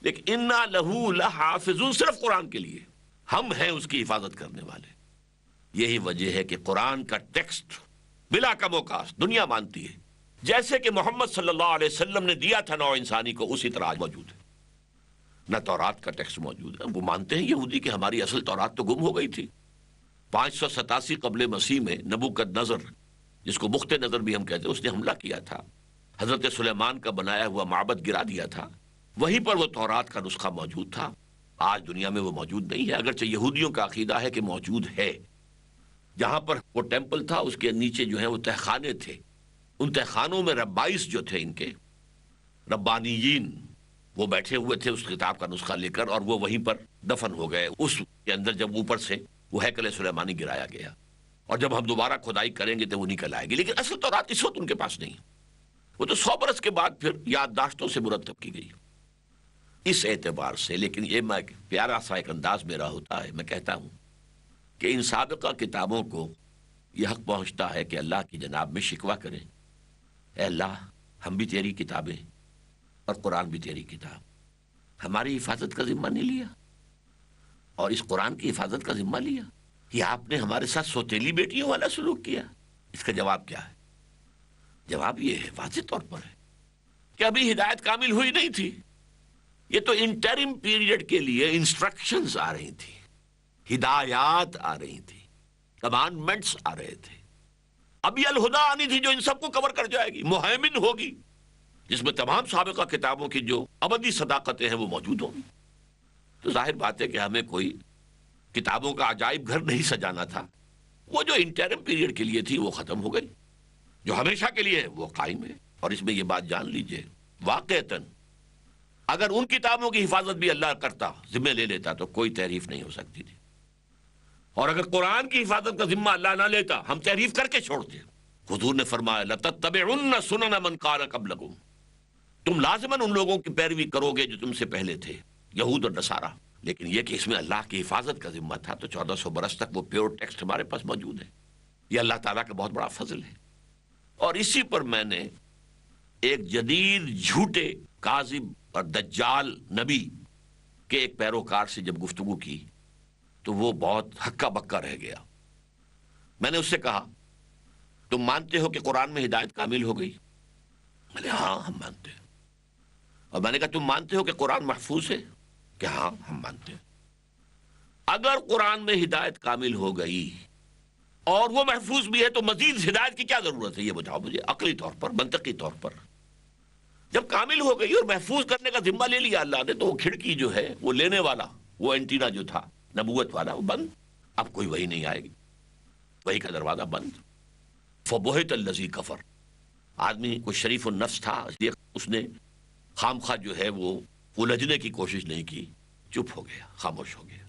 لیکن انا لہو لحافظون صرف قرآن کے لیے، ہم ہیں اس کی حفاظت کرنے والے۔ یہی وجہ ہے کہ قرآن کا ٹیکسٹ بلا کم و کاست دنیا مانتی ہے، جیسے کہ محمد صلی اللہ علیہ وسلم نے دیا تھا نوع انسانی کو، اسی طرح آج موجود ہے۔ نہ تورات کا ٹیکسٹ موجود ہے، وہ مانتے ہیں یہودی کہ ہماری اصل تورات تو گم ہو گئی تھی۔ 587 قبل مسیح میں نبوکدنضر، جس کو بخت نظر بھی ہم کہتے ہیں، اس نے حملہ کیا تھا، حضرت سلیمان کا بنایا ہوا معبد گرا دیا تھا، وہیں پر وہ تورات کا نسخہ موجود تھا۔ آج دنیا میں وہ موجود نہیں ہے، اگرچہ یہودیوں کا عقیدہ ہے کہ موجود ہے۔ جہاں پر وہ ٹیمپل تھا اس کے نیچے جو ہے وہ تہخانے تھے، ان تہخانوں میں ربائس جو تھے، ان کے ربانیین، وہ بیٹھے ہوئے تھے اس کتاب کا نسخہ لے کر، اور وہ وہیں پر دفن ہو گئے۔ اس کے اندر جب اوپر سے وہ ہیکل سلیمانی گرایا گیا، اور جب ہم دوبارہ کھدائی کریں گے تو وہ نکل آئے گی، لیکن اصل تورات اس وقت ان کے پاس نہیں، وہ تو 100 برس کے بعد پھر یادداشتوں سے مرتب کی گئی۔ اس اعتبار سے، لیکن یہ میں پیارا سا ایک انداز میرا ہوتا ہے، میں کہتا ہوں کہ ان سابقہ کتابوں کو یہ حق پہنچتا ہے کہ اللہ کی جناب میں شکوہ کریں، اے اللہ ہم بھی تیری کتابیں اور قرآن بھی تیری کتاب، ہماری حفاظت کا ذمہ نہیں لیا اور اس قرآن کی حفاظت کا ذمہ لیا، یہ آپ نے ہمارے ساتھ سوتیلی بیٹیوں والا سلوک کیا۔ اس کا جواب کیا ہے؟ جواب یہ ہے، واضح طور پر ہے کہ ابھی ہدایت کامل ہوئی نہیں تھی، یہ تو انٹرم پیریڈ کے لیے انسٹرکشنز آ رہی تھی، ہدایات آ رہی تھی، کمانڈمنٹس آ رہے تھے۔ ابھی الہدا آنی تھی جو ان سب کو کور کر جائے گی، مہیمن ہوگی، جس میں تمام سابقہ کتابوں کی جو ابدی صداقتیں ہیں وہ موجود ہوں گی۔ تو ظاہر بات ہے کہ ہمیں کوئی کتابوں کا عجائب گھر نہیں سجانا تھا، وہ جو انٹرم پیریڈ کے لیے تھی وہ ختم ہو گئی، جو ہمیشہ کے لیے ہے وہ قائم ہے۔ اور اس میں یہ بات جان لیجئے، واقعتاً اگر ان کتابوں کی حفاظت بھی اللہ کرتا، ذمہ لے لیتا، تو کوئی تحریف نہیں ہو سکتی تھی، اور اگر قرآن کی حفاظت کا ذمہ اللہ نہ لیتا، ہم تحریف کر کے چھوڑتے۔ حضور نے فرمایا لَتَتَّبِعُنَّ سُنَنَ مَنْ قَالَ قَبْلَكُمْ، تم لازماً ان لوگوں کی پیروی کرو گے جو تم سے پہلے تھے، یہود اور نصارہ۔ لیکن یہ کہ اس میں اللہ کی حفاظت کا ذمہ تھا، تو 1400 برس تک وہ پیور ٹیکسٹ ہمارے پاس موجود ہے۔ یہ اللہ تعالیٰ کا بہت بڑا فضل ہے۔ اور اسی پر میں نے ایک جدید جھوٹے کاذب اور دجال نبی کے ایک پیروکار سے جب گفتگو کی تو وہ بہت ہکا بکا رہ گیا۔ میں نے اس سے کہا تم مانتے ہو کہ قرآن میں ہدایت کامل ہو گئی؟ میں نے ہاں ہم مانتے ہیں۔ اور میں نے کہا تم مانتے ہو کہ قرآن محفوظ ہے؟ کہ ہاں ہم مانتے ہیں۔ اگر قرآن میں ہدایت کامل ہو گئی اور وہ محفوظ بھی ہے تو مزید ہدایت کی کیا ضرورت ہے؟ یہ بتاؤ مجھے، عقلی طور پر، منطقی طور پر۔ جب کامل ہو گئی اور محفوظ کرنے کا ذمہ لے لیا اللہ نے، تو وہ کھڑکی جو ہے، وہ لینے والا، وہ اینٹینا جو تھا نبوت والا، وہ بند، اب کوئی وحی نہیں آئے گی، وحی کا دروازہ بند۔ فبہت الذی کفر، آدمی کوئی شریف النفس تھا، اس لیے اس نے خامخواہ جو ہے وہ الجھنے کی کوشش نہیں کی، چپ ہو گیا، خاموش ہو گیا۔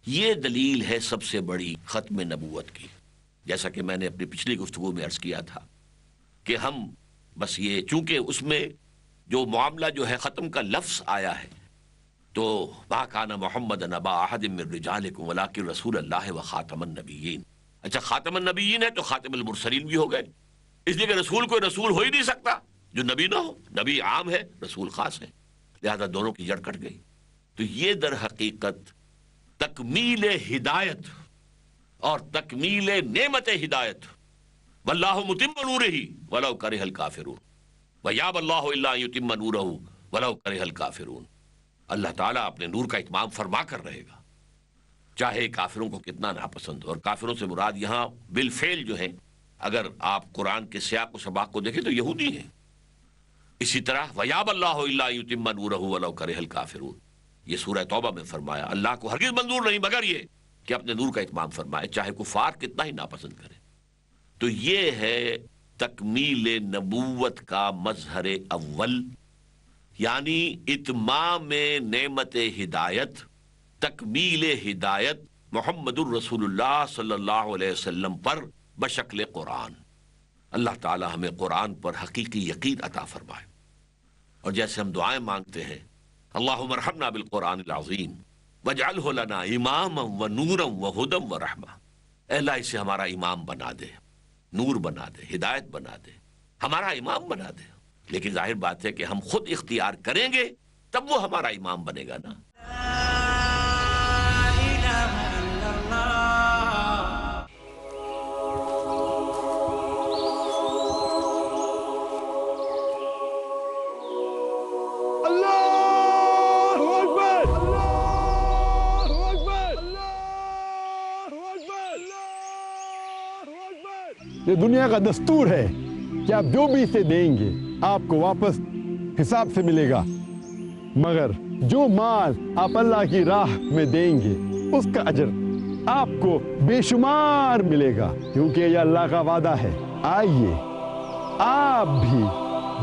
یہ دلیل ہے سب سے بڑی ختم نبوت کی، جیسا کہ میں نے اپنی پچھلی گفتگو میں عرض کیا تھا کہ ہم بس یہ، چونکہ اس میں جو معاملہ جو ہے ختم کا لفظ آیا ہے، تو ما کان محمد ابا احد من رجالکم ولکن رسول اللہ و خاتم النبیین۔ اچھا خاتم النبیین ہے تو خاتم المرسلین بھی ہو گئے، اس لیے کہ رسول کوئی رسول ہو ہی نہیں سکتا جو نبی نہ ہو، نبی عام ہے، رسول خاص ہے، لہذا دونوں کی جڑ کٹ گئی۔ تو یہ در حقیقت تکمیل ہدایت اور تکمیل نعمت ہدایت، واللہ متم نورہ ولو کرہ الکافرون ویاب اللہ الا ان یتم نورہ ولو کرہ الکافرون۔ اللہ تعالیٰ اپنے نور کا اتمام فرما کر رہے گا، چاہے کافروں کو کتنا ناپسند ہو۔ اور کافروں سے مراد یہاں بالفعل جو ہے، اگر آپ قرآن کے سیاق و سباق کو دیکھیں تو یہودی ہیں۔ اسی طرح ویاب اللہ الا ان یتم نورہ ولو کرہ الکافرون، یہ سورہ توبہ میں فرمایا اللہ کو ہرگز منظور نہیں مگر یہ کہ اپنے نور کا اتمام فرمائے، چاہے کفار کتنا ہی ناپسند کرے۔ تو یہ ہے تکمیل نبوت کا مظہر اول، یعنی اتمام نعمت ہدایت، تکمیل ہدایت محمد الرسول اللہ صلی اللہ علیہ وسلم پر بشکل قرآن۔ اللہ تعالی ہمیں قرآن پر حقیقی یقین عطا فرمائے، اور جیسے ہم دعائیں مانگتے ہیں اللہم ارحمنا بالقرآن العظیم واجعلہ لنا اماما و نورا و ہدی و رحمہ، اے اللہ اسے ہمارا امام بنا دے، نور بنا دے، ہدایت بنا دے، ہمارا امام بنا دے۔ لیکن ظاہر بات ہے کہ ہم خود اختیار کریں گے تب وہ ہمارا امام بنے گا نا۔ یہ دنیا کا دستور ہے کہ آپ جو بھی اسے دیں گے آپ کو واپس حساب سے ملے گا، مگر جو مال آپ اللہ کی راہ میں دیں گے اس کا اجر آپ کو بے شمار ملے گا، کیونکہ یہ اللہ کا وعدہ ہے۔ آئیے آپ بھی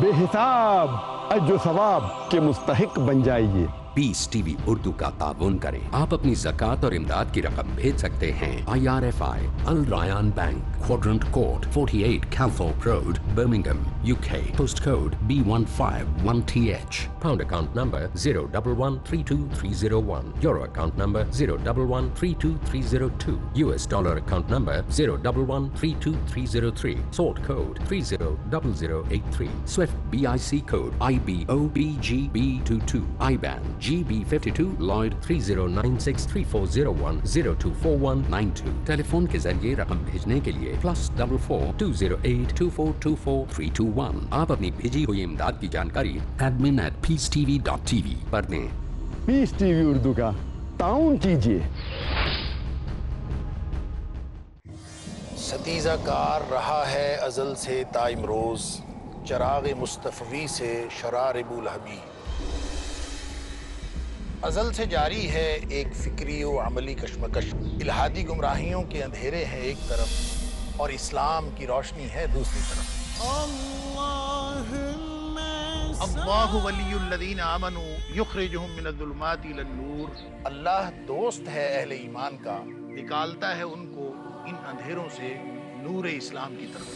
بے حساب اجر و ثواب کے مستحق بن جائیے۔ پیس ٹی وی اردو کا تعاون کریں۔ آپ اپنی زکوٰۃ اور امداد کی رقم بھیج سکتے ہیں IRFI Al Rayan bank, Quadrant Court 48 Calthorpe road, Birmingham, UK، post code B151TH، pound account number 011323301، euro account number 011323302، US dollar account number 011323303، sort code 300083، SWIFT BIC code IBOBGB22، IBAN GB52 Lloyd 30963401 024192۔ Telephone کے ذریعے رقم بھیجنے کے لیے +44 208 2424321۔ آپ اپنی بھیجی ہوئی امداد کی جانکاری admin@peacetv.tv پر دیں۔ پیس ٹی وی اردو کا تعاون کیجیے۔ ستیزہ کار رہا ہے ازل سے تا امروز، چراغ مصطفی سے شرار بولہبی۔ ازل سے جاری ہے ایک فکری و عملی کشمکش، الہادی گمراہیوں کے اندھیرے ہیں ایک طرف اور اسلام کی روشنی ہے دوسری طرف۔ اللہ ولی الذین آمنوا یخرجہم من الظلمات الی النور، اللہ دوست ہے اہل ایمان کا، نکالتا ہے ان کو ان اندھیروں سے نور اسلام کی طرف۔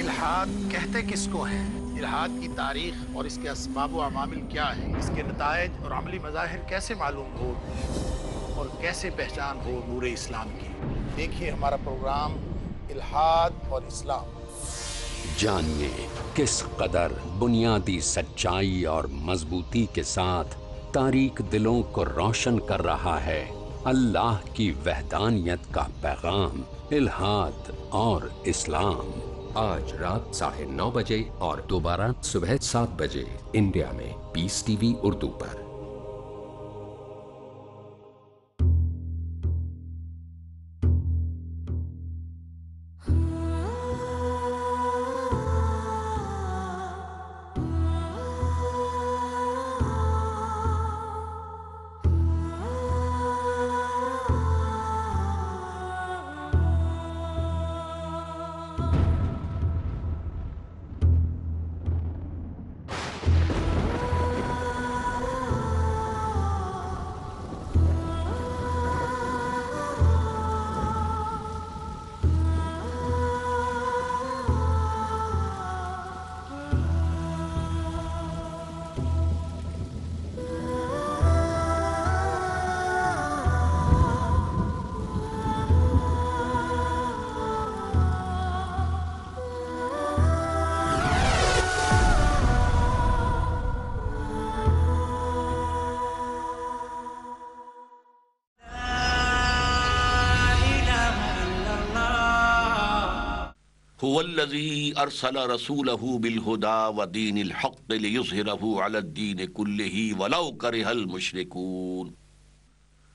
الحاد کہتے کس کو ہے؟ الحاد کی تاریخ اور اس کے اسباب و عوامل کیا ہیں، اس کے نتائج اور عملی مظاہر کیسے معلوم ہو اور کیسے پہچان ہو نور اسلام کی؟ دیکھیے ہمارا پروگرام الحاد اور اسلام۔ جانیے کس قدر بنیادی سچائی اور مضبوطی کے ساتھ تاریک دلوں کو روشن کر رہا ہے اللہ کی وحدانیت کا پیغام، الحاد اور اسلام۔ آج رات 9:30 بجے اور دوبارہ صبح 7 بجے انڈیا میں پیس ٹی وی اردو پر۔ هو الذي أرسل رسوله بالهدى ودين الحق ليظهره على الدين كله ولو كره المشركون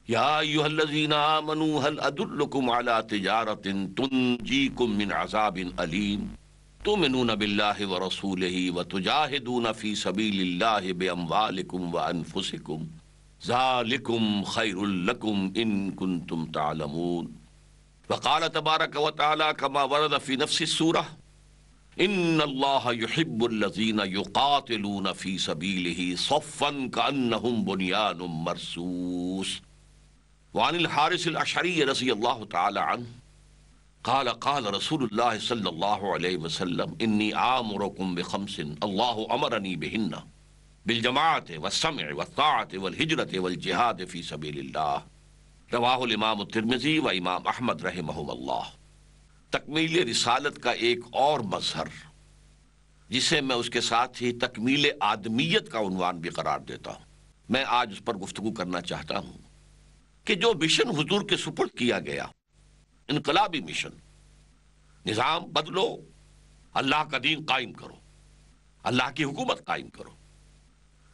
يا أيها الذين آمنوا هل أدلكم على تجارة تنجيكم من عذاب أليم تؤمنون بالله ورسوله وتجاهدون في سبيل الله بأموالكم وأنفسكم ذلكم خير لكم إن كنتم تعلمون۔ وقال تبارك وتعالى كما ورد في نفس السورة إن الله يحب الذين يقاتلون في سبيله صفا كأنهم بنيان مرصوص۔ وعن الحارث الأشعري رضي الله تعالى عنه قال قال رسول الله صلى الله عليه وسلم إني آمركم بخمس الله أمرني بهن بالجماعة والسمع والطاعة والهجرة والجهاد في سبيل الله، رواہ الامام الترمذی و امام احمد رحمہم اللہ۔ تکمیل رسالت کا ایک اور مظہر جسے میں اس کے ساتھ ہی تکمیل آدمیت کا عنوان بھی قرار دیتا ہوں، میں آج اس پر گفتگو کرنا چاہتا ہوں کہ جو مشن حضور کے سپرد کیا گیا، انقلابی مشن، نظام بدلو، اللہ کا دین قائم کرو، اللہ کی حکومت قائم کرو،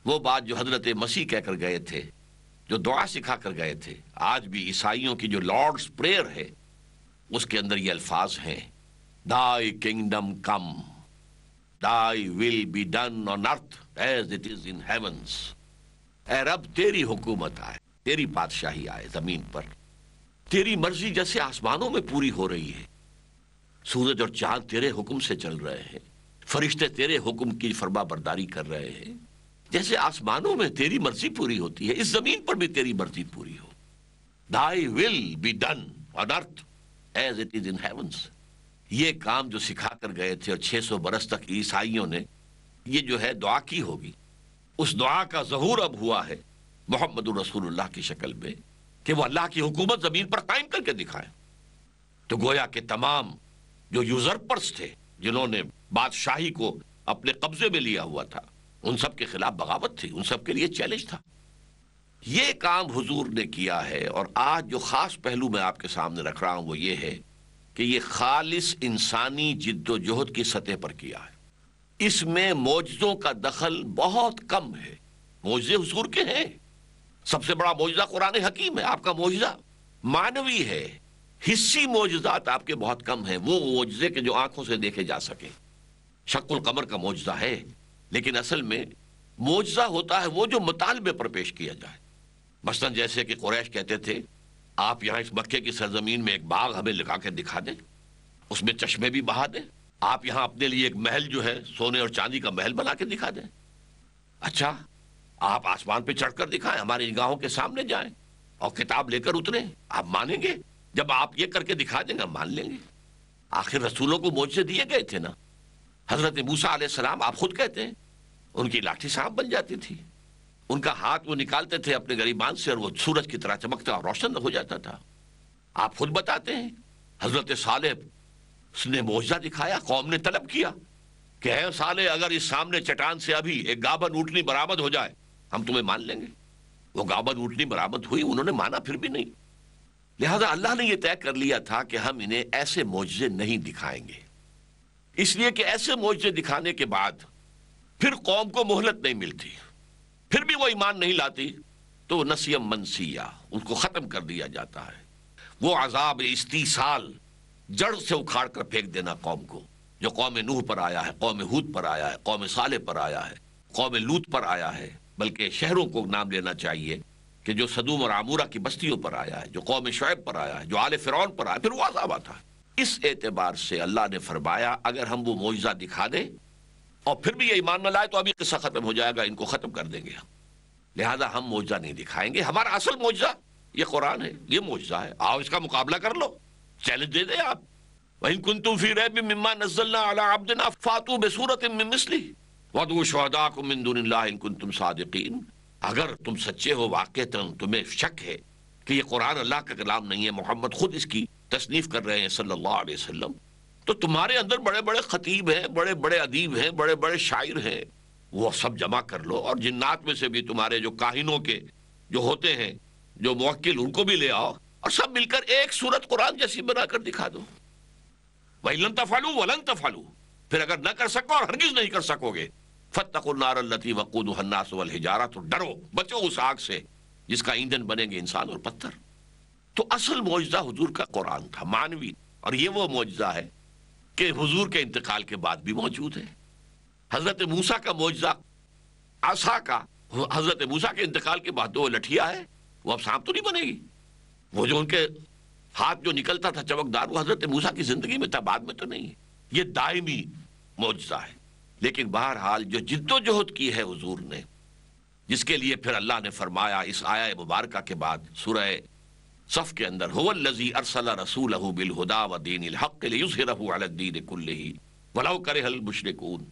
وہ بات جو حضرت مسیح کہہ کر گئے تھے، جو دعا سکھا کر گئے تھے، آج بھی عیسائیوں کی جو لارڈز پریئر ہے اس کے اندر یہ الفاظ ہیں: Thy kingdom come, Thy will be done on earth as it is in heavens. اے رب تیری حکومت آئے، تیری بادشاہی آئے زمین پر، تیری مرضی جیسے آسمانوں میں پوری ہو رہی ہے، سورج اور چاند تیرے حکم سے چل رہے ہیں، فرشتے تیرے حکم کی فرما برداری کر رہے ہیں، جیسے آسمانوں میں تیری مرضی پوری ہوتی ہے اس زمین پر بھی تیری مرضی پوری ہو. Thy will be done on earth as it is in heavens. یہ کام جو سکھا کر گئے تھے اور 600 برس تک عیسائیوں نے یہ جو ہے دعا کی ہوگی، اس دعا کا ظہور اب ہوا ہے محمد رسول اللہ کی شکل میں کہ وہ اللہ کی حکومت زمین پر قائم کر کے دکھائیں. تو گویا کہ تمام جو یوزرپرس تھے، جنہوں نے بادشاہی کو اپنے قبضے میں لیا ہوا تھا، ان سب کے خلاف بغاوت تھی، ان سب کے لیے چیلنج تھا. یہ کام حضور نے کیا ہے، اور آج جو خاص پہلو میں آپ کے سامنے رکھ رہا ہوں وہ یہ ہے کہ یہ خالص انسانی جد و جہد کی سطح پر کیا ہے. اس میں معجزوں کا دخل بہت کم ہے. معجزے حضور کے ہیں، سب سے بڑا معجزہ قرآن حکیم ہے. آپ کا معجزہ معنوی ہے، حصی معجزات آپ کے بہت کم ہیں، وہ معجزے کے جو آنکھوں سے دیکھے جا سکیں. شق القمر کا معجزہ ہے، لیکن اصل میں معجزہ ہوتا ہے وہ جو مطالبے پر پیش کیا جائے. مثلا جیسے کہ قریش کہتے تھے آپ یہاں اس مکے کی سرزمین میں ایک باغ ہمیں لگا کے دکھا دیں، اس میں چشمے بھی بہا دیں، آپ یہاں اپنے لیے ایک محل جو ہے سونے اور چاندی کا محل بنا کے دکھا دیں. اچھا آپ آسمان پہ چڑھ کر دکھائیں، ہماری نگاہوں کے سامنے جائیں اور کتاب لے کر اتریں، آپ مانیں گے؟ جب آپ یہ کر کے دکھا دیں گے ہم مان لیں گے. آخر رسولوں کو معجزے دیے گئے تھے نا. حضرت موسیٰ علیہ السلام آپ خود کہتے ہیں ان کی لاٹھی سانپ بن جاتی تھی، ان کا ہاتھ وہ نکالتے تھے اپنے گریبان سے اور وہ سورج کی طرح چمکتا اور روشن ہو جاتا تھا. آپ خود بتاتے ہیں حضرت صالح نے معجزہ دکھایا، قوم نے طلب کیا کہ اے صالح اگر اس سامنے چٹان سے ابھی ایک گابن اونٹنی برآمد ہو جائے ہم تمہیں مان لیں گے. وہ گابن اونٹنی برآمد ہوئی، انہوں نے مانا پھر بھی نہیں. لہذا اللہ نے یہ طے کر لیا تھا کہ ہم انہیں ایسے معجزے نہیں دکھائیں گے، اس لیے کہ ایسے معجزے دکھانے کے بعد پھر قوم کو مہلت نہیں ملتی، پھر بھی وہ ایمان نہیں لاتی تو نسیم منسیہ ان کو ختم کر دیا جاتا ہے. وہ عذاب استیصال جڑ سے اکھاڑ کر پھینک دینا قوم کو، جو قوم نوح پر آیا ہے، قوم ہود پر آیا ہے، قوم صالح پر آیا ہے، قوم لوط پر آیا ہے، بلکہ شہروں کو نام لینا چاہیے کہ جو سدوم اور عمورہ کی بستیوں پر آیا ہے، جو قوم شعیب پر آیا ہے، جو آل فرعون پر آیا، پھر وہ عذاب آتا ہے. اس اعتبار سے اللہ نے فرمایا اگر ہم وہ معجزہ دکھا دیں اور پھر بھی یہ ایمان نہ لائے تو ابھی قصہ ختم ہو جائے گا، ان کو ختم کر دیں گے ہم. لہذا ہم معجزہ نہیں دکھائیں گے. ہمارا اصل معجزہ یہ قرآن ہے، یہ معجزہ ہے، آؤ اس کا مقابلہ کر لو، چیلنج دے دیں آپ. وَإِن كُنتُمْ فِي رَيْبٍ مِّمَّا نَزَّلْنَا عَلَىٰ عَبْدِنَا فَأْتُوا بِسُورَةٍ مِّن مِّثْلِهِ وَادْعُوا شُهَدَاءَكُم مِّن دُونِ اللَّهِ إِن كُنتُمْ صَادِقِينَ. اگر تم سچے ہو، واقعتاً تمہیں شک ہے کہ یہ قرآن اللہ کا کلام نہیں ہے، محمد خود اس کی تصنیف کر رہے ہیں صلی اللہ علیہ وسلم، تو تمہارے اندر بڑے بڑے خطیب ہیں، بڑے بڑے ادیب ہیں، بڑے بڑے شاعر ہیں، وہ سب جمع کر لو، اور جنات میں سے بھی تمہارے جو کاہنوں کے جو ہوتے ہیں، جو موکل، ان کو بھی لے آؤ، اور سب مل کر ایک سورت قرآن جیسی بنا کر دکھا دو. وَإِن لَّن تَفْعَلُوا وَلَن تَفْعَلُوا، پھر اگر نہ کر سکو اور ہرگز نہیں کر سکو گے، فَاتَّقُوا النَّارَ الَّتِي وَقُودُهَا النَّاسُ وَالْحِجَارَةُ، تو ڈرو، بچو اس آگ سے جس کا ایندھن بنیں گے انسان اور پتھر. تو اصل معجزہ حضور کا قرآن تھا، معنوی، اور یہ وہ معجزہ ہے کہ حضور کے انتقال کے بعد بھی موجود ہے. حضرت موسیٰ کا معجزہ عصا کا، حضرت موسیٰ کے انتقال کے بعد تو وہ لٹھیا ہے، وہ اب سانپ تو نہیں بنے گی. وہ جو ان کے ہاتھ جو نکلتا تھا چمکدار، وہ حضرت موسیٰ کی زندگی میں تھا، بعد میں تو نہیں ہے. یہ دائمی معجزہ ہے. لیکن بہرحال جو جد و جہد کی ہے حضور نے، جس کے لیے پھر اللہ نے فرمایا اس آیہ مبارکہ کے بعد سورہ صف کے اندر، هو الذی ارسل رسولہ بالہدی ودین الحق لیظہرہ علی الدین کلہ ولو کرہ المشرکون.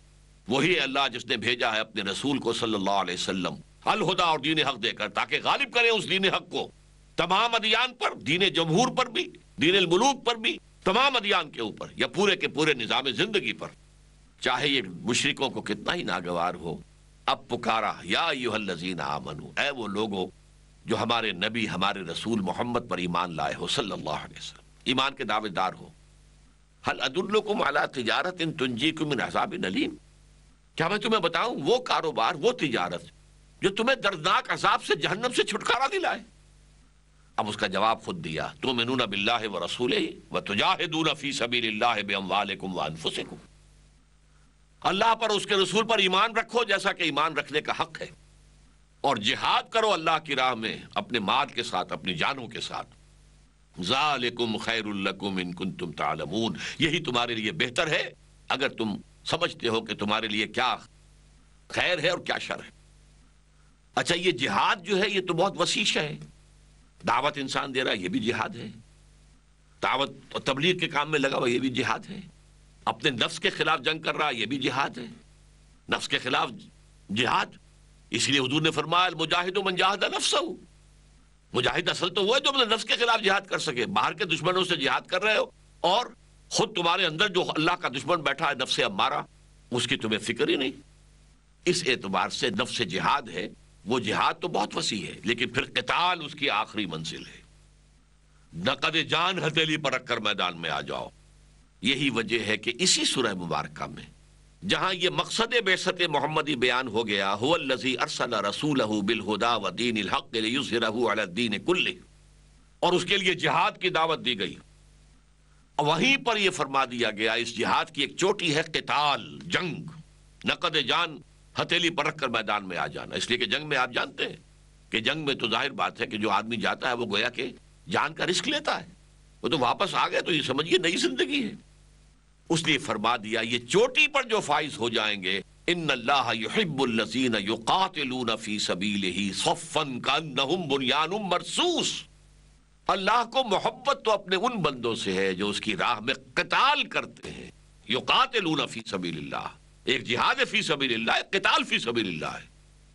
وہی اللہ جس نے بھیجا ہے اپنے رسول کو صلی اللہ علیہ وسلم الہدا اور دین حق دے کر، تاکہ غالب کرے اس دین حق کو تمام ادیان پر، دین جمہور پر بھی، دین الملوک پر بھی، تمام ادیان کے اوپر، یا پورے کے پورے نظام زندگی پر، چاہے یہ مشرکوں کو کتنا ہی ناگوار ہو، اب پکارا یا ایھا الذین آمنو، اے وہ لوگو جو ہمارے نبی ہمارے رسول محمد پر ایمان لائے ہو صلی اللہ علیہ وسلم، ایمان کے دعوے دار ہو، هل ادلکم علی تجارت تنجیکم من عذاب الیم، کیا میں تمہیں بتاؤں وہ کاروبار، وہ تجارت جو تمہیں دردناک عذاب سے، جہنم سے چھٹکارا دلائے؟ اب اس کا جواب خود دیا، تؤمنون باللہ ورسولہ وتجاہدون فی سبیل اللہ باموالکم وانفسکم، اللہ پر اس کے رسول پر ایمان رکھو جیسا کہ ایمان رکھنے کا حق ہے، اور جہاد کرو اللہ کی راہ میں اپنے مال کے ساتھ، اپنی جانوں کے ساتھ، ذالکم خیر لکم ان کنتم تعلمون، یہی تمہارے لیے بہتر ہے اگر تم سمجھتے ہو کہ تمہارے لیے کیا خیر ہے اور کیا شر ہے۔ اچھا، یہ جہاد جو ہے یہ تو بہت وسیع ہے، دعوت انسان دے رہا ہے یہ بھی جہاد ہے، دعوت اور تبلیغ کے کام میں لگا ہوا یہ بھی جہاد ہے، اپنے نفس کے خلاف جنگ کر رہا یہ بھی جہاد ہے، نفس کے خلاف جہاد، اس لیے حضور نے فرمایا المجاہد من جاہد نفسہ، مجاہد اصل تو وہ ہے جو اپنے نفس کے خلاف جہاد کر سکے، باہر کے دشمنوں سے جہاد کر رہے ہو اور خود تمہارے اندر جو اللہ کا دشمن بیٹھا ہے نفس امارہ، اس کی تمہیں فکر ہی نہیں۔ اس اعتبار سے نفس جہاد ہے، وہ جہاد تو بہت وسیع ہے، لیکن پھر قتال اس کی آخری منزل ہے، نقد جان ہتھیلی پر رکھ کر میدان میں آ جاؤ۔ یہی وجہ ہے کہ اسی سورہ مبارکہ میں جہاں یہ مقصد بعثت محمدی بیان ہو گیا، هو الذی ارسل رسولہ بالہدی ودین الحق لیظہرہ علی الدین کلہ، اور اس کے لیے جہاد کی دعوت دی گئی، وہیں پر یہ فرما دیا گیا اس جہاد کی ایک چوٹی ہے قتال، جنگ، نقد جان ہتھیلی پر رکھ کر میدان میں آ جانا، اس لیے کہ جنگ میں آپ جانتے ہیں کہ جنگ میں تو ظاہر بات ہے کہ جو آدمی جاتا ہے وہ گویا کہ جان کا رسک لیتا ہے، وہ تو واپس آ گئے تو یہ سمجھیے نئی زندگی ہے، اس لیے فرما دیا یہ چوٹی پر جو فائز ہو جائیں گے، ان اللہ یحب الذین یقاتلون فی سبیلہ صفا کانہم بنیان مرصوص، اللہ کو محبت تو اپنے ان بندوں سے ہے جو اس کی راہ میں قتال کرتے ہیں، یقاتلون فی سبیل اللہ، ایک جہاد فی سبیل اللہ، ایک قتال فی سبیل اللہ ہے،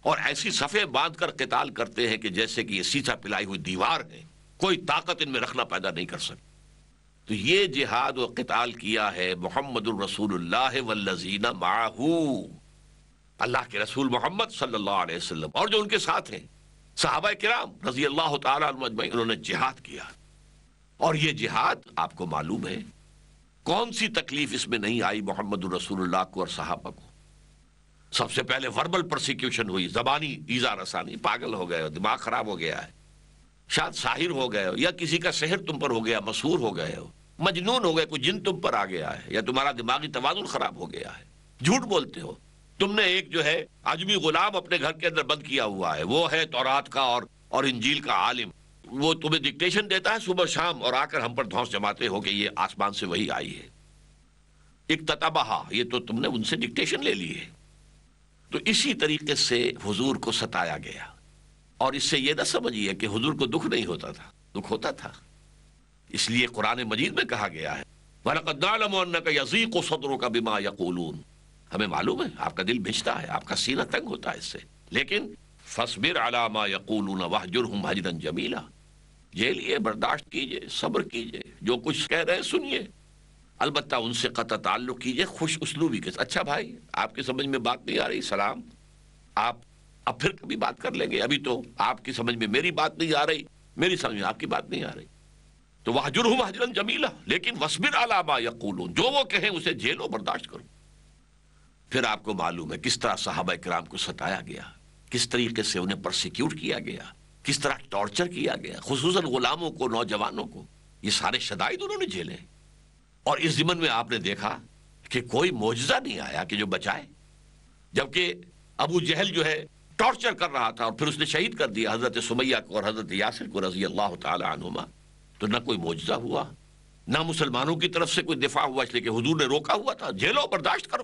اور ایسی صفیں باندھ کر قتال کرتے ہیں کہ جیسے کہ یہ سیسا پلائی ہوئی دیوار ہے، کوئی طاقت ان میں رکھنا پیدا نہیں کر سکتی۔ تو یہ جہاد و قتال کیا ہے محمد الرسول اللہ والذین معہ، اللہ کے رسول محمد صلی اللہ علیہ وسلم اور جو ان کے ساتھ ہیں صحابہ کرام رضی اللہ تعالیٰ عنہم اجمعین، انہوں نے جہاد کیا، اور یہ جہاد آپ کو معلوم ہے کون سی تکلیف اس میں نہیں آئی محمد الرسول اللہ کو اور صحابہ کو۔ سب سے پہلے وربل پرسیکیوشن ہوئی، زبانی ایذا رسانی، پاگل ہو گئے ہو، دماغ خراب ہو گیا ہے، شاید ساحر ہو گئے ہو، یا کسی کا سحر تم پر ہو گیا، مسحور ہو گئے ہو، مجنون ہو گئے، کوئی جن تم پر آ گیا ہے، یا تمہارا دماغی توازن خراب ہو گیا ہے، جھوٹ بولتے ہو، تم نے ایک جو ہے عجمی غلام اپنے گھر کے اندر بند کیا ہوا ہے، وہ ہے تورات کا اور انجیل کا عالم، وہ تمہیں ڈکٹیشن دیتا ہے صبح شام، اور آ کر ہم پر دھونس جماتے ہو کہ یہ آسمان سے وہی آئی ہے، اکتتبہا، یہ تو تم نے ان سے ڈکٹیشن لے لی ہے۔ تو اسی طریقے سے حضور کو ستایا گیا، اور اس سے یہ نہ سمجھیے کہ حضور کو دکھ نہیں ہوتا تھا، دکھ ہوتا تھا، اس لیے قرآن مجید میں کہا گیا ہے وَلَقَدْ نَعْلَمُ أَنَّكَ يَضِيقُ صَدْرُكَ بِمَا يَقُولُونَ، ہمیں معلوم ہے آپ کا دل بھجتا ہے، آپ کا سینہ تنگ ہوتا ہے اس سے، لیکن فَاصْبِرْ عَلَى مَا يَقُولُونَ وَاهْجُرْهُمْ هَجْرًا جَمِيلًا، جھیلیے، برداشت کیجئے، صبر کیجئے، جو کچھ کہہ رہے ہیں سنیے، البتہ ان سے قطع تعلق کیجئے خوش اسلوبی کے ساتھ۔ اچھا بھائی آپ کی سمجھ میں بات نہیں آ رہی، سلام، آپ اب پھر کبھی بات کر لیں گے، ابھی تو آپ کی سمجھ میں میری بات نہیں آ رہی، میری سمجھ میں آپ کی بات نہیں آ رہی، تو وَاهْجُرْهُمْ هَجْرًا جَمِيلًا، لیکن وَاصْبِرْ عَلَى مَا يَقُولُونَ، جو وہ کہیں اسے جھیلو، برداشت کرو۔ پھر آپ کو معلوم ہے کس طرح صحابہ کرام کو ستایا گیا، کس طریقے سے انہیں پرسیکیوٹ کیا گیا، کس طرح ٹارچر کیا گیا، خصوصاً غلاموں کو، نوجوانوں کو، یہ سارے شدائد انہوں نے جھیلے، اور اس ضمن میں آپ نے دیکھا کہ کوئی معجزہ نہیں آیا کہ جو بچائے، جبکہ ابو جہل جو ہے ٹارچر کر رہا تھا اور پھر اس نے شہید کر دیا حضرت سمیہ کو اور حضرت یاسر کو رضی اللہ تعالی عنہما، تو نہ کوئی معجزہ ہوا، نہ مسلمانوں کی طرف سے کوئی دفاع ہوا، اس لیے کہ حضور نے روکا ہوا تھا، جھیلو، برداشت کرو۔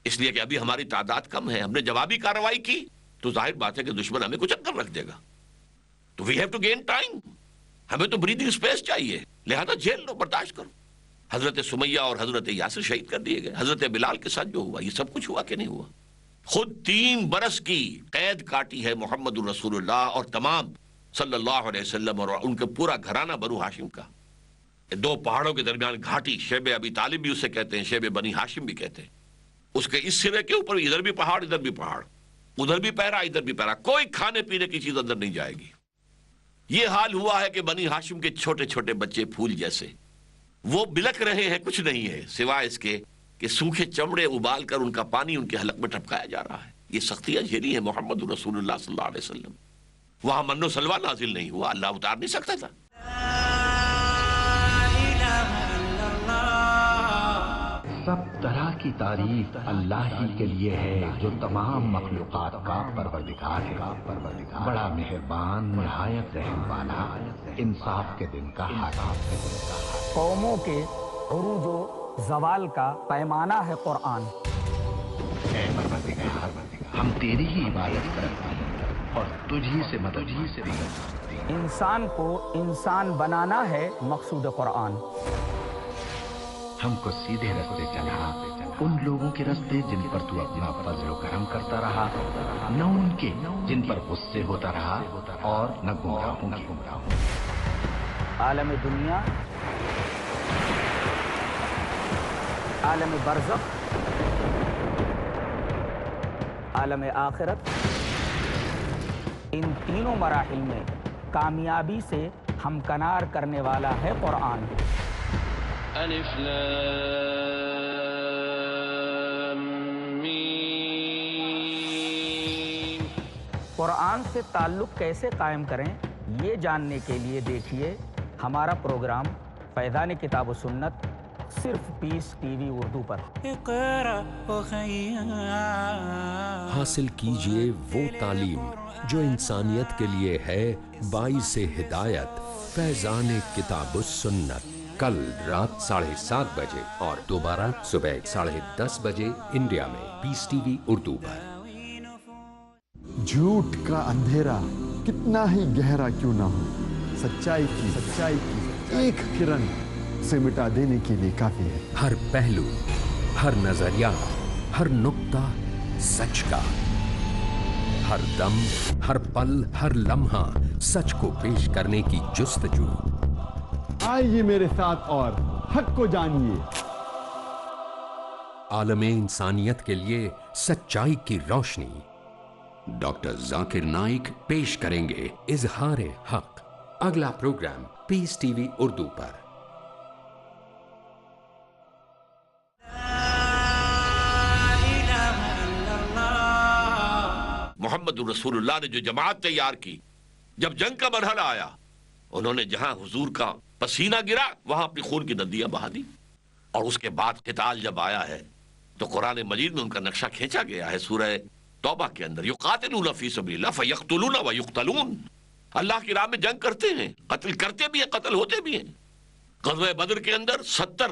اس لیے کہ ابھی ہماری تعداد کم ہے، ہم نے جوابی کارروائی کی تو ظاہر بات ہے کہ دشمن ہمیں کچھ کر رکھ دے گا، تو we have to gain time, ہمیں تو بریدنگ اسپیس چاہیے، لہذا جھیل لو، برداشت کرو۔ حضرت سمیہ اور حضرت یاسر شہید کر دیے گئے، حضرت بلال کے ساتھ جو ہوا یہ سب کچھ ہوا کہ نہیں ہوا؟ خود 3 برس کی قید کاٹی ہے محمد الرسول اللہ اور تمام صلی اللہ علیہ وسلم اور ان کے پورا گھرانہ بنو ہاشم کا، 2 پہاڑوں کے درمیان گھاٹی، شیب ابی طالب بھی اسے کہتے ہیں، شیب بنی ہاشم بھی کہتے ہیں، اس کے اس سرے کے اوپر ادھر بھی پہاڑ ادھر بھی پہاڑ، ادھر بھی پہرا ادھر بھی پہرا، کوئی کھانے پینے کی چیز اندر نہیں جائے گی۔ یہ حال ہوا ہے کہ بنی ہاشم کے چھوٹے چھوٹے بچے پھول جیسے وہ بلک رہے ہیں، کچھ نہیں ہے سوائے اس کے کہ سوکھے چمڑے ابال کر ان کا پانی ان کے حلق میں ٹپکایا جا رہا ہے۔ یہ سختیاں جھیلی ہیں محمد رسول اللہ صلی اللہ علیہ وسلم۔ وہاں من و سلوہ نازل نہیں ہوا، اللہ اتار نہیں سکتا تھا۔ سب طرح کی تعریف اللہ ہی کے لیے ہے جو تمام مخلوقات کا پروردگار ہے، بڑا مہربان، نہایت رحم والا، انصاف کے دن کا حاکم۔ قوموں کے عروج و زوال کا پیمانہ ہے قرآن۔ اے پروردگار، ہم تیری ہی عبادت کرتے ہیں اور تجھی سے مدد مانگتے ہیں۔ انسان کو انسان بنانا ہے مقصود قرآن۔ ہم کو سیدھے رستے چلا، ان لوگوں کے رستے جن پر تو اپنا فضل و کرم کرتا رہا، نہ ان کے جن پر غصے ہوتا رہا، اور نہ گمراہوں کی۔ عالم دنیا، عالم برزخ، عالم آخرت، ان تینوں مراحل میں کامیابی سے ہمکنار کرنے والا ہے قرآن۔ الف لام میم۔ قرآن سے تعلق کیسے قائم کریں یہ جاننے کے لیے دیکھیے ہمارا پروگرام فیضان کتاب و سنت، صرف پیس ٹی وی اردو پر۔ حاصل کیجئے وہ تعلیم جو انسانیت کے لیے ہے باعث ہدایت۔ فیضان کتاب و سنت، کل رات 7:30 بجے اور دوبارہ صبح 10:30 بجے انڈیا میں پیس ٹی وی اردو پر۔ جھوٹ کا اندھیرا کتنا ہی گہرا کیوں نہ ہو، سچائی کی ایک کرن سے مٹا دینے کے لیے کافی ہے۔ ہر پہلو، ہر نظریہ، ہر نقطہ سچ کا، ہر دم، ہر پل، ہر لمحہ سچ کو پیش کرنے کی جستجو۔ آئیے میرے ساتھ اور حق کو جانیے۔ عالم انسانیت کے لیے سچائی کی روشنی۔ ڈاکٹر ذاکر نائک پیش کریں گے اظہار حق۔ اگلا پروگرام پیس ٹی وی اردو پر۔ محمد رسول اللہ نے جو جماعت تیار کی، جب جنگ کا مرحلہ آیا، انہوں نے جہاں حضور کا پسینہ گرا وہاں اپنی خون کی ندیاں بہا دی۔ اور اس کے بعد قتال جب آیا ہے تو قرآن مجید میں ان کا نقشہ کھینچا گیا ہے سورہ توبہ کے اندر، یقاتلون فی سبیل اللہ فیقتلون ویقتلون۔ اللہ کی راہ میں جنگ کرتے ہیں، قتل کرتے بھی ہیں، قتل ہوتے بھی ہیں۔ غزوہ بدر کے اندر 70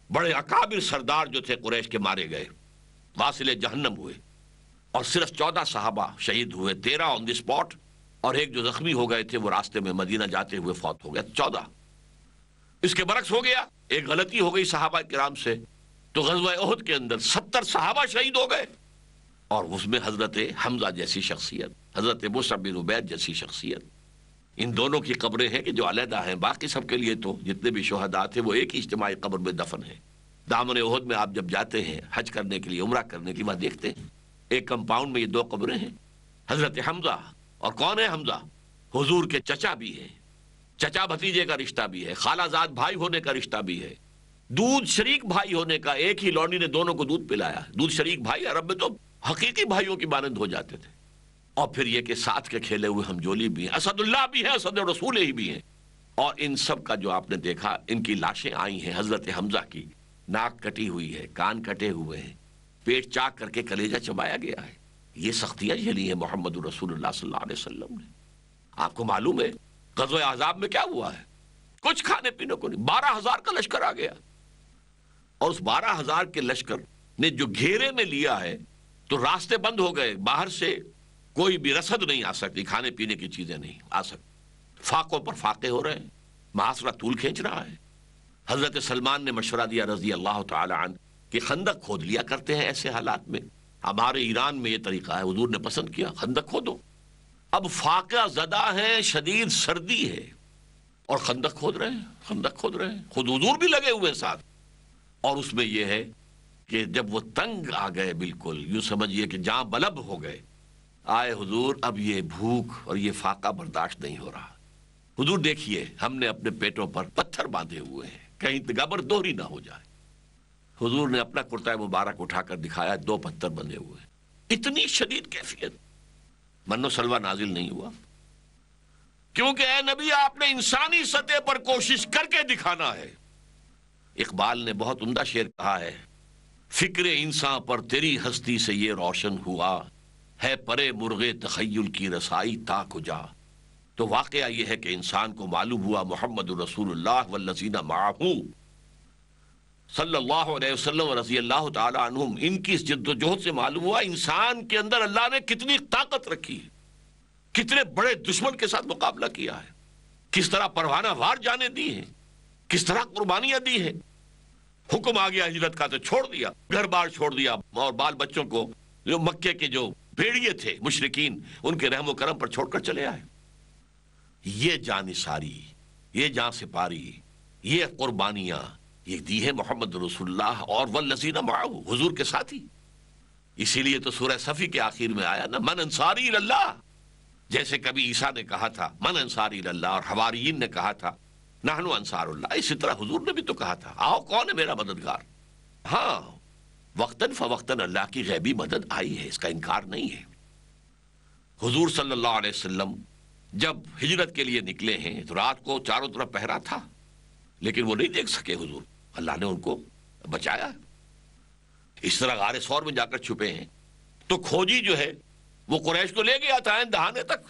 بڑے اکابر سردار جو تھے قریش کے مارے گئے، واصل جہنم ہوئے، اور صرف 14 صحابہ شہید ہوئے، 13 آن دی اسپاٹ، اور ایک جو زخمی ہو گئے تھے وہ راستے میں مدینہ جاتے ہوئے فوت ہو گیا، 14۔ اس کے برعکس ہو گیا، ایک غلطی ہو گئی صحابہ کرام سے، تو غزوہ احد کے اندر 70 صحابہ شہید ہو گئے، اور اس میں حضرت حمزہ جیسی شخصیت، حضرت مصعب بن عبید جیسی شخصیت، ان دونوں کی قبریں ہیں کہ جو علیحدہ ہیں، باقی سب کے لیے تو جتنے بھی شہداء تھے وہ ایک ہی اجتماعی قبر میں دفن ہیں۔ دامن احد میں آپ جب جاتے ہیں حج کرنے کے لیے، عمرہ کرنے کے لیے، وہاں دیکھتے ہیں ایک کمپاؤنڈ میں یہ 2 قبریں ہیں، حضرت حمزہ، اور کون ہے حمزہ؟ حضور کے چچا بھی ہیں، چچا بھتیجے کا رشتہ بھی ہے، خالہ زاد بھائی ہونے کا رشتہ بھی ہے، دودھ شریک بھائی ہونے کا، ایک ہی لونڈی نے دونوں کو دودھ پلایا۔ دودھ شریک بھائی عرب میں تو حقیقی بھائیوں کی مانند ہو جاتے تھے۔ اور پھر یہ کہ ساتھ کے کھیلے ہوئے ہمجولی بھی ہیں، اسد اللہ بھی ہیں، اسد رسول ہی بھی ہیں۔ اور ان سب کا جو آپ نے دیکھا، ان کی لاشیں آئی ہیں، حضرت حمزہ کی ناک کٹی ہوئی ہے، کان کٹے ہوئے ہیں، پیٹ چاک کر کے کلیجہ چبایا گیا ہے۔ یہ سختیاں جھیلی ہیں محمد رسول اللہ صلی اللہ علیہ وسلم نے۔ آپ کو معلوم ہے غزوہ احزاب میں کیا ہوا ہے؟ کچھ کھانے پینے کو نہیں، 12,000 کا لشکر آ گیا، اور اس 12,000 کے لشکر نے جو گھیرے میں لیا ہے تو راستے بند ہو گئے، باہر سے کوئی بھی رسد نہیں آ سکتی، کھانے پینے کی چیزیں نہیں آ سکتی، فاقوں پر فاقے ہو رہے ہیں، محاصرہ طول کھینچ رہا ہے۔ حضرت سلمان نے مشورہ دیا رضی اللہ تعالی عنہ کہ خندق کھود لیا کرتے ہیں ایسے حالات میں، ہمارے ایران میں یہ طریقہ ہے، حضور نے پسند کیا خندق کھودو۔ اب فاقہ زدہ ہے، شدید سردی ہے، اور خندق کھود رہے ہیں، خندق کھود رہے ہیں، خود حضور بھی لگے ہوئے ساتھ۔ اور اس میں یہ ہے کہ جب وہ تنگ آ گئے، بالکل یوں سمجھیے کہ جاں بلب ہو گئے، آئے حضور اب یہ بھوک اور یہ فاقہ برداشت نہیں ہو رہا، حضور دیکھیے ہم نے اپنے پیٹوں پر پتھر باندھے ہوئے ہیں، کہیں گبر دوہری نہ ہو جائے۔ حضور نے اپنا کرتا مبارک اٹھا کر دکھایا، 2 پتھر بندھے ہوئے ہیں۔ اتنی شدید کیفیت، منو سلوہ نازل نہیں ہوا، کیونکہ اے نبی آپ نے انسانی سطح پر کوشش کر کے دکھانا ہے۔ اقبال نے بہت عمدہ شعر کہا ہے، فکر انسان پر تیری ہستی سے یہ روشن ہوا، ہے پرے مرغ تخیل کی رسائی تا کجا۔ تو واقعہ یہ ہے کہ انسان کو معلوم ہوا محمد رسول اللہ والذین معہ صلی اللہ علیہ وسلم و رضی اللہ تعالی عنہم، ان کی اس جد و جہد سے معلوم ہوا انسان کے اندر اللہ نے کتنی طاقت رکھی ہے، کتنے بڑے دشمن کے ساتھ مقابلہ کیا ہے، کس طرح پروانہ وار جانے دی ہیں، کس طرح قربانیاں دی ہیں۔ حکم آ گیا ہجرت کا تو چھوڑ دیا، گھر بار چھوڑ دیا، اور بال بچوں کو جو مکے کے جو بھیڑیے تھے مشرکین، ان کے رحم و کرم پر چھوڑ کر چلے آئے۔ یہ جانثاری، یہ جان سپاری، یہ قربانیاں یہ دی ہے محمد رسول اللہ اور والذین معہ، حضور کے ساتھی۔ اسی لیے تو سورہ صفی کے آخر میں آیا نا، من انصاری اللہ، جیسے کبھی عیسیٰ نے کہا تھا من انصاری اللہ، اور حواریین نے کہا تھا نحن انصار اللہ، اسی طرح حضور نے بھی تو کہا تھا آؤ کون ہے میرا مددگار۔ ہاں وقتاً فوقتاً اللہ کی غیبی مدد آئی ہے، اس کا انکار نہیں ہے۔ حضور صلی اللہ علیہ وسلم جب ہجرت کے لیے نکلے ہیں تو رات کو چاروں طرف پہرا تھا، لیکن وہ نہیں دیکھ سکے حضور، اللہ نے ان کو بچایا۔ اس طرح غار ثور میں جا کر چھپے ہیں تو کھوجی جو ہے وہ قریش کو لے گیا تھا عین دہانے تک۔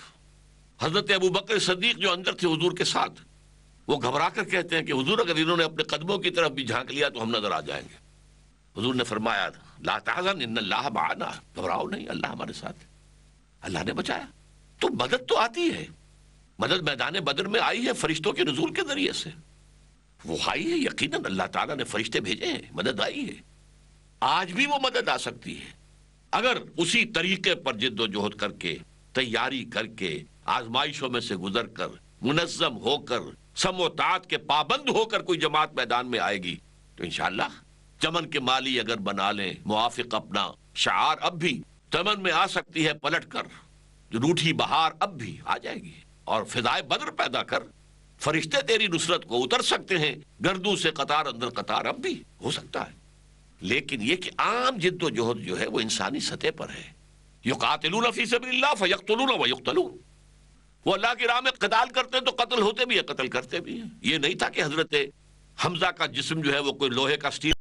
حضرت ابو بکر صدیق جو اندر تھے حضور کے ساتھ، وہ گھبرا کر کہتے ہیں کہ حضور اگر انہوں نے اپنے قدموں کی طرف بھی جھانک لیا تو ہم نظر آ جائیں گے۔ حضور نے فرمایا لا تحزن ان اللہ معنا، گھبراؤ نہیں، اللہ ہمارے ساتھ، اللہ نے بچایا۔ تو مدد تو آتی ہے، مدد میدان بدر میں آئی ہے فرشتوں کے نزول کے ذریعے سے، وہ آئی ہے یقیناً، اللہ تعالیٰ نے فرشتے بھیجے ہیں، مدد آئی ہے۔ آج بھی وہ مدد آ سکتی ہے اگر اسی طریقے پر جد و جہد کر کے، تیاری کر کے، آزمائشوں میں سے گزر کر، منظم ہو کر، سم و طاعت کے پابند ہو کر کوئی جماعت میدان میں آئے گی تو انشاءاللہ چمن کے مالی اگر بنا لیں موافق اپنا شعار، اب بھی چمن میں آ سکتی ہے پلٹ کر روٹھی بہار، اب بھی آ جائے گی، اور فضائے بدر پیدا کر فرشتے تیری نصرت کو اتر سکتے ہیں، گردوں سے قطار اندر قطار اب بھی ہو سکتا ہے۔ لیکن یہ کہ عام جد و جہد جو ہے وہ انسانی سطح پر ہے۔ یقاتلون فی سبیل اللہ فیقتلون ویقتلون، وہ اللہ کی راہ میں قتال کرتے ہیں تو قتل ہوتے بھی ہیں، قتل کرتے بھی ہیں۔ یہ نہیں تھا کہ حضرت حمزہ کا جسم جو ہے وہ کوئی لوہے کا سٹیل